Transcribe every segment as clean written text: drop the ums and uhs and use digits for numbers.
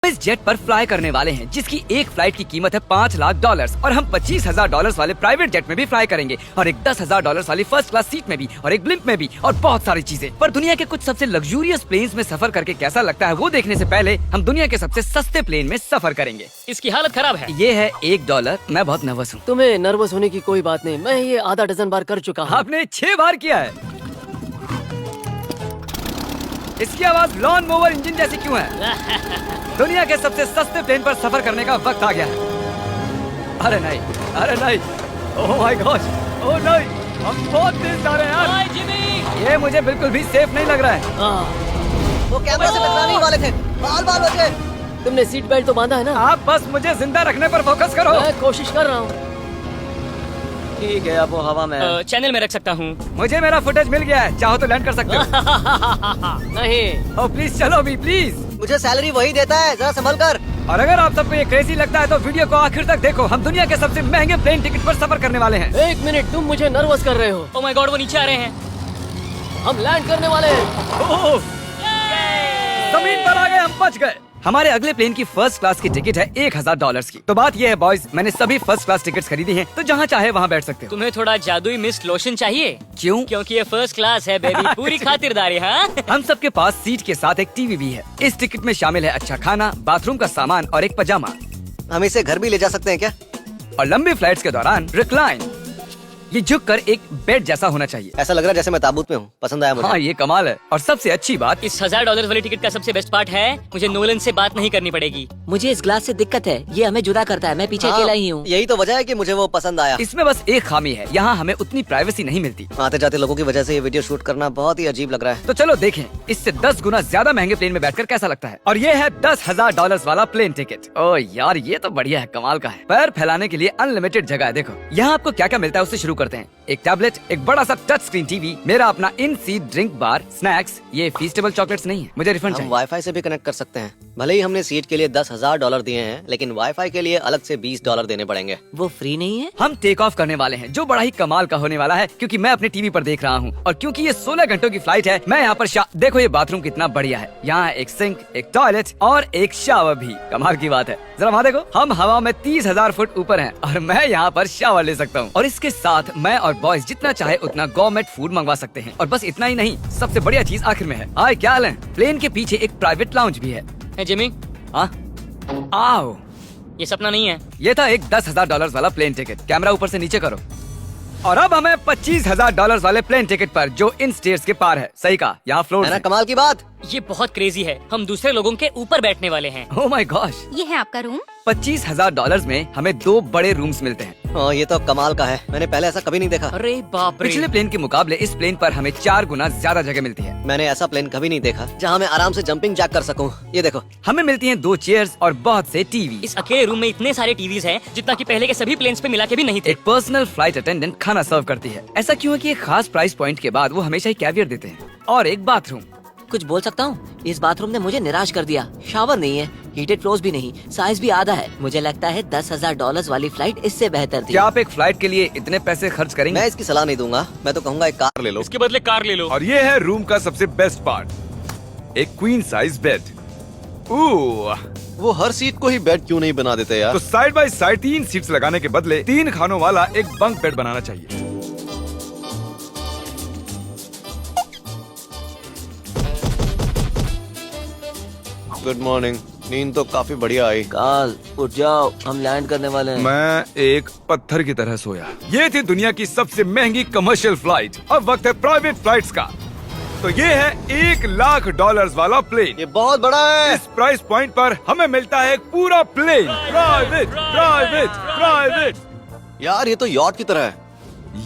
इस जेट पर फ्लाई करने वाले हैं जिसकी एक फ्लाइट की कीमत है $5 लाख और हम $25,000 वाले प्राइवेट जेट में भी फ्लाई करेंगे और एक $10,000 वाली फर्स्ट क्लास सीट में भी और एक ब्लिम्प में भी और बहुत सारी चीजें। पर दुनिया के कुछ सबसे लग्जूरियस प्लेन्स में सफर करके कैसा लगता है वो देखने से पहले हम दुनिया के सबसे सस्ते प्लेन में सफर करेंगे। इसकी हालत खराब है। ये है $1। मैं बहुत नर्वस हूँ। तुम्हें नर्वस होने की कोई बात नहीं, मैं ये आधा डजन बार कर चुका हूँ। आपने 6 बार किया है। इसकी आवाज लॉन मोवर इंजन जैसी क्यों है? दुनिया के सबसे सस्ते प्लेन पर सफर करने का वक्त आ गया है। अरे नहीं, ओह माय गॉड, ओह नहीं, हम बहुत तेज जा रहे हैं यार। हाय जिमी, ये मुझे बिल्कुल भी सेफ नहीं लग रहा है। वो कैमरा से टकराने वाले थे, बाल बचे। तुमने सीट बेल्ट तो बांधा है ना? आप बस मुझे जिंदा रखने पर फोकस करो। मैं कोशिश कर रहा हूँ। ठीक है, अब वो हवा में है। चैनल में रख सकता हूँ। मुझे मेरा फुटेज मिल गया है, चाहो तो लैंड कर सकते हो। नहीं, ओह प्लीज चलो भी प्लीज। मुझे सैलरी वही देता है, जरा संभल कर। और अगर आप सबको ये क्रेजी लगता है तो वीडियो को आखिर तक देखो। हम दुनिया के सबसे महंगे प्लेन टिकट पर सफर करने वाले हैं। 1 मिनट, तुम मुझे नर्वस कर रहे हो। ओह माय गॉड, वो नीचे आ रहे हैं। हम लैंड करने वाले हैं। ओह, जमीन पर आ गए, हम बच गए। हमारे अगले प्लेन की फर्स्ट क्लास की टिकट है $1,000 की। तो बात ये है बॉयज, मैंने सभी फर्स्ट क्लास टिकट्स खरीदी हैं, तो जहाँ चाहे वहाँ बैठ सकते हो। तुम्हें थोड़ा जादुई मिस्ट लोशन चाहिए? क्यों? क्योंकि ये फर्स्ट क्लास है बेबी, पूरी खातिरदारी। हाँ, हम सबके पास सीट के साथ एक टीवी भी है। इस टिकट में शामिल है अच्छा खाना, बाथरूम का सामान और एक पजामा। हम इसे घर भी ले जा सकते हैं क्या? और लंबी फ्लाइट्स के दौरान रिक्लाइन, ये झुककर एक बेड जैसा होना चाहिए। ऐसा लग रहा है जैसे मैं ताबूत में हूँ। पसंद आया मुझे। हाँ ये कमाल है। और सबसे अच्छी बात, इस $1,000 वाली टिकट का सबसे बेस्ट पार्ट है, मुझे नोलन से बात नहीं करनी पड़ेगी। मुझे इस ग्लास से दिक्कत है, ये हमें जुदा करता है। मैं पीछे हाँ, अकेला ही हूँ। यही तो वजह है कि मुझे वो पसंद आया। इसमें बस एक खामी है, यहाँ हमें उतनी प्राइवेसी नहीं मिलती। आते जाते लोगों की वजह से ये वीडियो शूट करना बहुत ही अजीब लग रहा है। तो चलो देखें इससे 10 गुना ज्यादा महंगे प्लेन में बैठकर कैसा लगता है। और ये है $10,000 वाला प्लेन टिकट। ओह यार ये तो बढ़िया है, कमाल का है। पैर फैलाने के लिए अनलिमिटेड जगह है। देखो यहाँ आपको क्या क्या मिलता है उससे शुरू करते हैं। एक टैबलेट, एक बड़ा सा टच स्क्रीन टीवी, मेरा अपना इन सीट ड्रिंक बार, स्नैक्स। ये फीस्टेबल चॉकलेट्स नहीं है, मुझे रिफंड हम चाहिए। वाईफाई से भी कनेक्ट कर सकते हैं। भले ही हमने सीट के लिए $10,000 दिए हैं, लेकिन वाईफाई के लिए अलग से $20 देने पड़ेंगे। वो फ्री नहीं है? हम टेक ऑफ करने वाले हैं, जो बड़ा ही कमाल का होने वाला है, क्योंकि मैं अपने टीवी पर देख रहा हूँ और क्योंकि ये 16 घंटों की फ्लाइट है। मैं यहाँ पर देखो ये बाथरूम कितना बढ़िया है। यहाँ एक सिंक, एक टॉयलेट और एक शावर भी। कमाल की बात है, जरा वहाँ देखो, हम हवा में 30,000 फुट ऊपर हैं और मैं यहाँ पर शावर ले सकता हूँ। और इसके साथ मैं और बॉयज जितना चाहे उतना गवर्नमेंट फूड मंगवा सकते हैं। और बस इतना ही नहीं, सबसे बढ़िया चीज आखिर में है। हाय क्या हाल है? प्लेन के पीछे एक प्राइवेट लाउंज भी है। है जिमी, हाँ आओ, ये सपना नहीं है। ये था एक $10,000 वाला प्लेन टिकट। कैमरा ऊपर से नीचे करो। और अब हमें $25,000 वाले प्लेन टिकट पर, जो इन स्टेयर्स के पार है। सही कहा, यहाँ फ्लोर है ना कमाल की बात? ये बहुत क्रेजी है, हम दूसरे लोगों के ऊपर बैठने वाले हैं। ओह माय गॉश, ये है आपका रूम। $25,000 में हमें 2 बड़े रूम्स मिलते हैं। हाँ ये तो कमाल का है, मैंने पहले ऐसा कभी नहीं देखा। अरे बाप रे, पिछले प्लेन के मुकाबले इस प्लेन पर हमें 4 गुना ज्यादा जगह मिलती है। मैंने ऐसा प्लेन कभी नहीं देखा जहाँ मैं आराम से जंपिंग जैक कर सकूँ। ये देखो, हमें मिलती हैं 2 चेयर्स और बहुत से टीवी। इस अकेले रूम में इतने सारे टीवीज हैं जितना कि पहले के सभी प्लेन्स पे मिला के भी नहीं थे। एक पर्सनल फ्लाइट अटेंडेंट खाना सर्व करती है। ऐसा क्यों है कि एक खास प्राइस पॉइंट के बाद वो हमेशा ही कैवियर देते हैं। और एक बाथरूम। कुछ बोल सकता हूँ? इस बाथरूम ने मुझे निराश कर दिया। शावर नहीं है, हीटेड फ्लोर्स भी नहीं, साइज भी आधा है। मुझे लगता है $10,000 वाली फ्लाइट इससे बेहतर थी। क्या आप एक फ्लाइट के लिए इतने पैसे खर्च करेंगे? मैं इसकी सलाह नहीं दूंगा। मैं तो कहूँगा एक कार ले लो। इसके बदले कार ले लो। और ये है रूम का सबसे बेस्ट पार्ट, एक क्वीन साइज बेड। वो हर सीट को ही बेड क्यों नहीं बना देते यार? तो साइड बाय साइड 3 सीट्स लगाने के बदले 3 खानों वाला एक बंक बेड बनाना चाहिए। Good morning. नींद तो काफी बढ़िया आई। काल उठ जाओ, हम लैंड करने वाले हैं। मैं एक पत्थर की तरह सोया। ये थी दुनिया की सबसे महंगी कमर्शियल फ्लाइट। अब वक्त है प्राइवेट फ्लाइट्स का। तो ये है $1,00,000 वाला प्लेन। ये बहुत बड़ा है। इस प्राइस पॉइंट पर हमें मिलता है एक पूरा प्लेन। Private private private. यार ये तो यॉट की तरह है।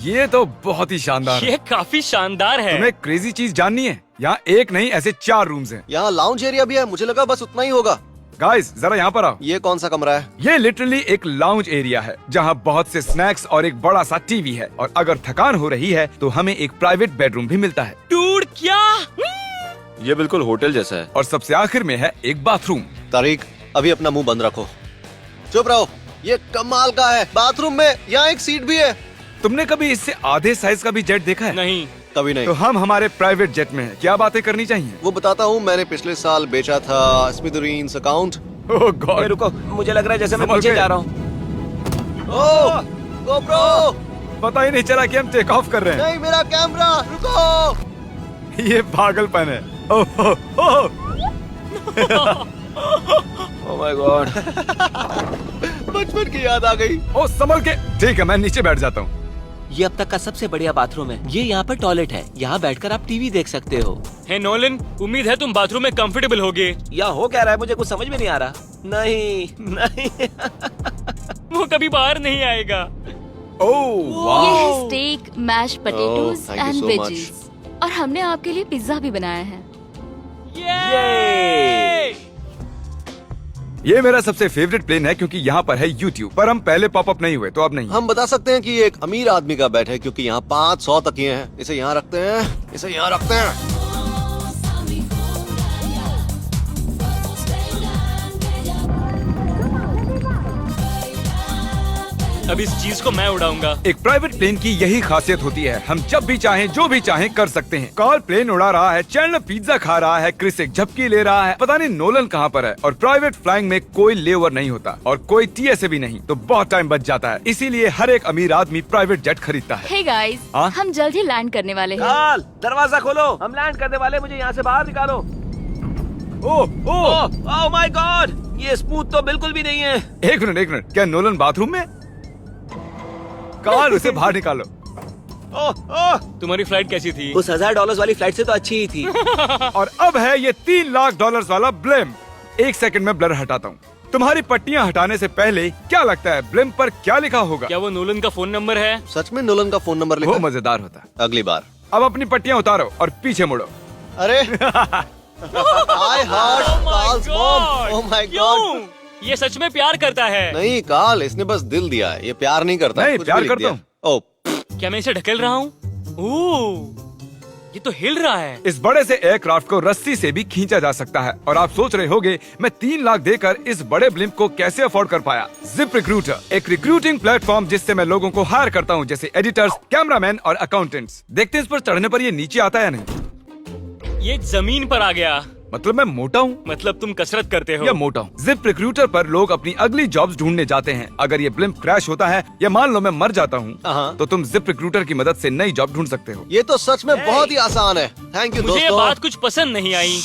ये तो बहुत ही शानदार है। ये काफी शानदार है। तुम्हें क्रेजी चीज जाननी है? यहाँ एक नहीं, ऐसे 4 रूम्स हैं। यहाँ लाउंज एरिया भी है, मुझे लगा बस उतना ही होगा। गाइस जरा यहाँ पर आओ। ये कौन सा कमरा है? ये लिटरली एक लाउंज एरिया है जहाँ बहुत से स्नैक्स और एक बड़ा सा टीवी है। और अगर थकान हो रही है तो हमें एक प्राइवेट बेडरूम भी मिलता है। डूड क्या? ये बिल्कुल होटल जैसा है। और सबसे आखिर में है एक बाथरूम। तारीक, अभी अपना मुंह बंद रखो। चुप रहो। ये कमाल का है। बाथरूम में यहाँ एक सीट भी है। तुमने कभी इससे आधे साइज का भी जेट देखा है? नहीं। कभी नहीं। तो हम हमारे प्राइवेट जेट में हैं। क्या बातें करनी चाहिए? वो बताता हूँ, मैंने पिछले साल बेचा था स्मिथेरियंस अकाउंट। ओह गॉड, रुको, मुझे लग रहा है जैसे मैं संभल पीछे के। जा रहा हूँ। ओह गोप्रो, पता ही नहीं चला कि हम टेक ऑफ कर रहे नहीं मेरा कैमरा, रुको। हैं। ये पागलपन है। Oh oh, oh. Oh my God. बचपन की याद आ गई। ओ संभल के। ठीक है, मैं नीचे बैठ जाता हूँ। ये अब तक का सबसे बढ़िया बाथरूम है। ये यहाँ पर टॉयलेट है। यहाँ बैठकर आप टीवी देख सकते हो। हे नोलन, उम्मीद है तुम बाथरूम में कंफर्टेबल होगे। यहाँ हो क्या रहा है, मुझे कुछ समझ में नहीं आ रहा। नहीं नहीं। वो कभी बाहर नहीं आएगा। ओह ये वाह, है steak, mash potatoes thank you and so veggies. और हमने आपके लिए पिज्जा भी बनाया है। ये मेरा सबसे फेवरेट प्लेन है क्योंकि यहाँ पर है YouTube। पर हम पहले पॉपअप नहीं हुए तो अब नहीं। हम बता सकते हैं कि ये एक अमीर आदमी का बेड है क्योंकि यहाँ 500 तकिए हैं। इसे यहाँ रखते हैं, इसे यहाँ रखते हैं। अब इस चीज को मैं उड़ाऊंगा। एक प्राइवेट प्लेन की यही खासियत होती है, हम जब भी चाहें जो भी चाहें कर सकते हैं। कार्ल प्लेन उड़ा रहा है, चैंडलर पिज्जा खा रहा है, क्रिस एक झपकी ले रहा है, पता नहीं नोलन कहाँ पर है। और प्राइवेट फ्लाइंग में कोई लेओवर नहीं होता और कोई TSA भी नहीं, तो बहुत टाइम बच जाता है। इसीलिए हर एक अमीर आदमी प्राइवेट जेट खरीदता है। हे गाइस, हाँ? हम जल्द ही लैंड करने वाले हैं। काल, दरवाजा खोलो, हम लैंड करने वाले, मुझे यहाँ से बाहर निकालो। ओह ओह, ओह माय गॉड, ये स्मूथ तो बिल्कुल भी नहीं है। एक मिनट, क्या नोलन बाथरूम में? कार्ल, उसे बाहर निकालो। ओह ओह, तुम्हारी फ्लाइट कैसी थी? उस $1000 वाली फ्लाइट से तो अच्छी ही थी। और अब है ये $3 लाख वाला ब्लिम। एक सेकंड में ब्लर हटाता हूँ। तुम्हारी पट्टियाँ हटाने से पहले क्या लगता है ब्लिम पर क्या लिखा होगा? क्या वो नोलन का फोन नंबर है? सच में नोलन का फोन नंबर वो लिखा है? मजेदार होता है। अगली बार। अब अपनी पट्टियाँ उतारो और पीछे मुड़ो। अरे I heart Carl's mom. Oh my God. ये सच में प्यार करता है। नहीं कार्ल, इसने बस दिल दिया है, ये प्यार नहीं करता। नहीं, कुछ प्यार भी लिख करता दिया। हूँ। ओह, क्या मैं इसे ढकेल रहा हूँ? ओह, ये तो हिल रहा है। इस बड़े से एयरक्राफ्ट को रस्सी से भी खींचा जा सकता है। और आप सोच रहे होंगे मैं 3 लाख देकर इस बड़े ब्लिम्प को कैसे अफोर्ड कर पाया। जिप रिक्रूटर, एक रिक्रूटिंग प्लेटफॉर्म जिससे मैं लोगों को हायर करता हूँ, जैसे एडिटर्स, कैमरामैन और अकाउंटेंट्स। देखते हैं इस पर चढ़ने पर ये नीचे आता है या नहीं। ये जमीन पर आ गया। मतलब मैं मोटा हूँ मतलब तुम कसरत करते हो। या मोटा हूँ। जिप रिक्रूटर पर लोग अपनी अगली जॉब्स ढूंढने जाते हैं। अगर ये ब्लिम्प क्रैश होता है या मान लो मैं मर जाता हूँ, हाँ। तो तुम जिप रिक्रूटर की मदद से नई जॉब ढूंढ सकते हो। ये तो सच में बहुत ही आसान है। थैंक यू मुझे ये दोस्तों। बात कुछ पसंद नहीं आई।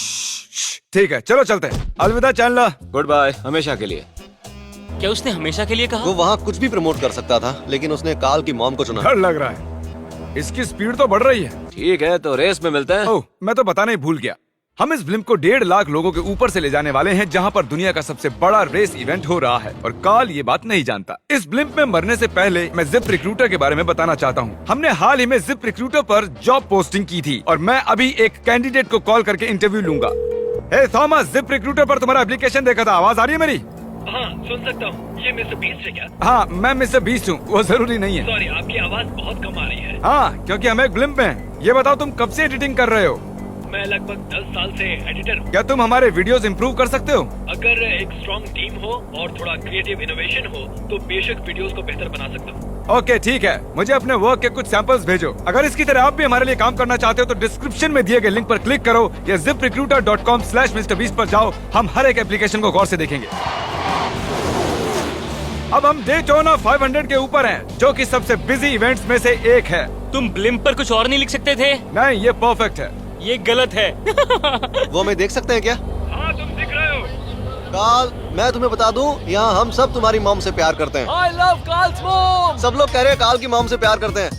ठीक है, चलो चलते हैं। अलविदा चैंडलर। गुड बाय, हमेशा के लिए। क्या उसने हमेशा के लिए कहा? वो वहाँ कुछ भी प्रमोट कर सकता था, लेकिन उसने कार्ल की मॉम को चुना। डर लग रहा है, इसकी स्पीड तो बढ़ रही है। ठीक है, तो रेस में मिलते हैं। ओह, मैं तो बताना ही भूल गया। हम इस ब्लिम्प को 1.5 लाख लोगों के ऊपर से ले जाने वाले हैं, जहां पर दुनिया का सबसे बड़ा रेस इवेंट हो रहा है। और कार्ल ये बात नहीं जानता। इस ब्लिम्प में मरने से पहले मैं जिप रिक्रूटर के बारे में बताना चाहता हूँ। हमने हाल ही में जिप रिक्रूटर पर जॉब पोस्टिंग की थी और मैं अभी एक कैंडिडेट को कॉल करके इंटरव्यू लूंगा। हे थॉमस, जिप रिक्रूटर पर तुम्हारा एप्लीकेशन देखा था। आवाज आ रही है मेरी? हाँ, सुन सकता हूँ। ये मिस्टर बीस्ट है क्या? हाँ, मैं मिस्टर बीस्ट हूँ। वो जरूरी नहीं है। सॉरी, आपकी आवाज बहुत कम आ रही है। हाँ, क्योंकि हम एक ब्लिम्प में हैं। ये बताओ तुम कब से एडिटिंग कर रहे हो? मैं लगभग 10 साल से एडिटर हूँ। क्या तुम हमारे वीडियोस इंप्रूव कर सकते हो? अगर एक स्ट्रॉन्ग टीम हो और थोड़ा क्रिएटिव इनोवेशन हो तो बेशक वीडियोस को बेहतर बना सकता हूँ। ओके, ठीक है। मुझे अपने वर्क के कुछ सैंपल्स भेजो। अगर इसकी तरह आप भी हमारे लिए काम करना चाहते हो तो डिस्क्रिप्शन में दिए गए लिंक पर क्लिक करो या ziprecruiter.com/MrBeast पर जाओ। हम हर एक एप्लीकेशन को गौर से देखेंगे। अब हम डेटोना 500 के ऊपर हैं, जो कि सबसे बिजी इवेंट्स में से एक है। तुम ब्लिम्प पर कुछ और नहीं लिख सकते थे? नहीं, ये परफेक्ट है। ये गलत है। वो हमें देख सकते हैं क्या? हाँ, तुम दिख रहे हो। कार्ल, मैं तुम्हें बता दूं, यहाँ हम सब तुम्हारी मॉम से प्यार करते हैं। I love Carl's mom. सब लोग कह रहे हैं कार्ल की मॉम से प्यार करते हैं।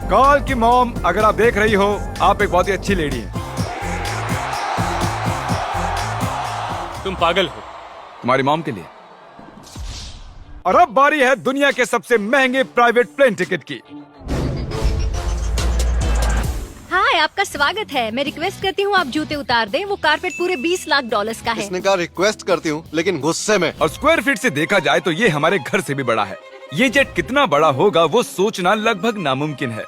कार्ल की मॉम, अगर आप देख रही हो, आप एक बहुत ही अच्छी लेडी हैं। तुम पागल हो। तुम्हारी मॉम के लिए। और अब बारी है दुनिया के सबसे महंगे प्राइवेट प्लेन टिकट की। हाय, आपका स्वागत है। मैं रिक्वेस्ट करती हूँ आप जूते उतार दें। वो कारपेट पूरे $20 लाख का है। इसने कहा रिक्वेस्ट करती हूँ, लेकिन गुस्से में। और स्क्वायर फीट से देखा जाए तो ये हमारे घर से भी बड़ा है। ये जेट कितना बड़ा होगा वो सोचना लगभग नामुमकिन है।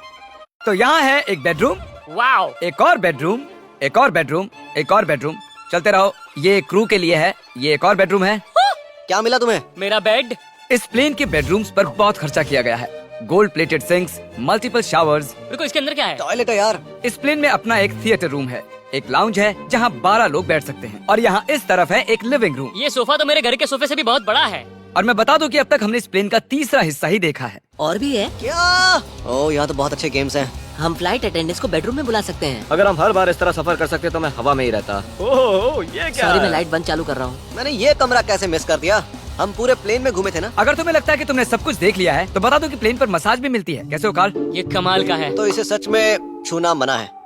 तो यहाँ है एक बेडरूम, वाओ। एक और बेडरूम, एक और बेडरूम, एक और बेडरूम। चलते रहो। ये क्रू के लिए है। ये एक और बेडरूम है। क्या मिला तुम्हें? मेरा बेड। इस प्लेन के बेडरूम्स पर बहुत खर्चा किया गया है। Gold plated sinks, multiple showers. रुको, इसके अंदर क्या है? टॉयलेट है यार। इस प्लेन में अपना एक थिएटर रूम है। एक लाउंज है जहाँ 12 लोग बैठ सकते हैं और यहाँ इस तरफ है एक लिविंग रूम। ये सोफा तो मेरे घर के सोफे से भी बहुत बड़ा है। और मैं बता दूं कि अब तक हमने इस प्लेन का तीसरा हिस्सा ही देखा है। और भी है क्या? ओह, यहाँ तो बहुत अच्छे गेम्स हैं। हम फ्लाइट अटेंडेंट्स को बेडरूम में बुला सकते हैं। अगर हम हर बार इस तरह सफर कर सकते तो मैं हवा में ही रहता। ओह, ये क्या सॉरी, है? मैं लाइट बंद चालू कर रहा हूँ। मैंने ये कमरा कैसे मिस कर दिया? हम पूरे प्लेन में घूमे थे ना। अगर तुम्हें लगता है कि तुमने सब कुछ देख लिया है तो बता दो कि प्लेन पर मसाज भी मिलती है। कैसे हो कार्ल? ये कमाल का है। तो इसे सच में छूना मना है।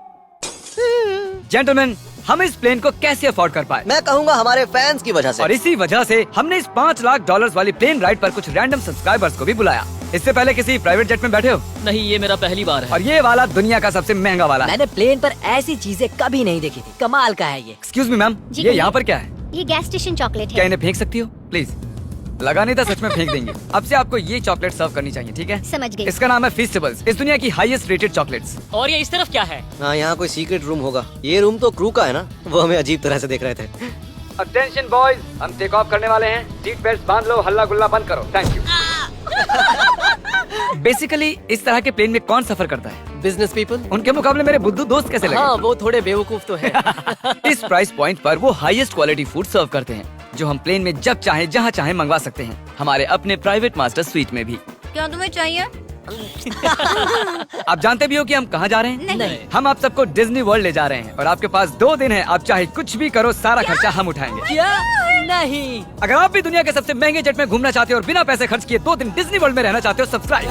जेंटलमैन, हम इस प्लेन को कैसे अफोर्ड कर पाए? मैं कहूँगा हमारे फैंस की वजह से। और इसी वजह से हमने इस $5 लाख वाली प्लेन राइड पर कुछ रैंडम सब्सक्राइबर्स को भी बुलाया। इससे पहले किसी प्राइवेट जेट में बैठे हो? नहीं, ये मेरा पहली बार है। और ये वाला दुनिया का सबसे महंगा वाला है। मैंने प्लेन पर ऐसी चीजें कभी नहीं देखी थी। कमाल का है ये। एक्सक्यूज मी मैम, जी ये कहिए। यहाँ पर क्या है? ये गैस स्टेशन चॉकलेट क्या इन्हें फेंक सकती हो प्लीज? लगा नहीं था, सच में फेंक देंगे। अब से आपको ये चॉकलेट सर्व करनी चाहिए, ठीक है? समझ गई। इसका नाम है फीस्टेबल्स, इस दुनिया की हाईएस्ट रेटेड चॉकलेट्स। और ये इस तरफ क्या है? हाँ, यहाँ कोई सीक्रेट रूम होगा। ये रूम तो क्रू का है ना, वो हमें अजीब तरह से देख रहे थे। अटेंशन बॉयज, हम टेक ऑफ करने वाले हैं। सीट बेल्ट बांध लो, हल्ला गुल्ला बंद करो। Thank you. बेसिकली इस तरह के प्लेन में कौन सफर करता है? Business people. उनके मुकाबले मेरे बुद्धू दोस्त कैसे लगे? हाँ, वो थोड़े बेवकूफ तो है। इस प्राइस पॉइंट पर वो हाईएस्ट क्वालिटी फूड सर्व करते हैं जो हम प्लेन में जब चाहे जहाँ चाहे मंगवा सकते हैं, हमारे अपने प्राइवेट मास्टर स्वीट में भी। क्या तुम्हें चाहिए? आप जानते भी हो कि हम कहाँ जा रहे हैं? नहीं। हम आप सबको डिज्नी वर्ल्ड ले जा रहे हैं और आपके पास 2 दिन है। आप चाहे कुछ भी करो, सारा खर्चा हम उठाएंगे। क्या? नहीं। अगर आप भी दुनिया के सबसे महंगे जेट में घूमना चाहते हो और बिना पैसे खर्च किए 2 दिन डिज्नी वर्ल्ड में रहना चाहते हो, सब्सक्राइब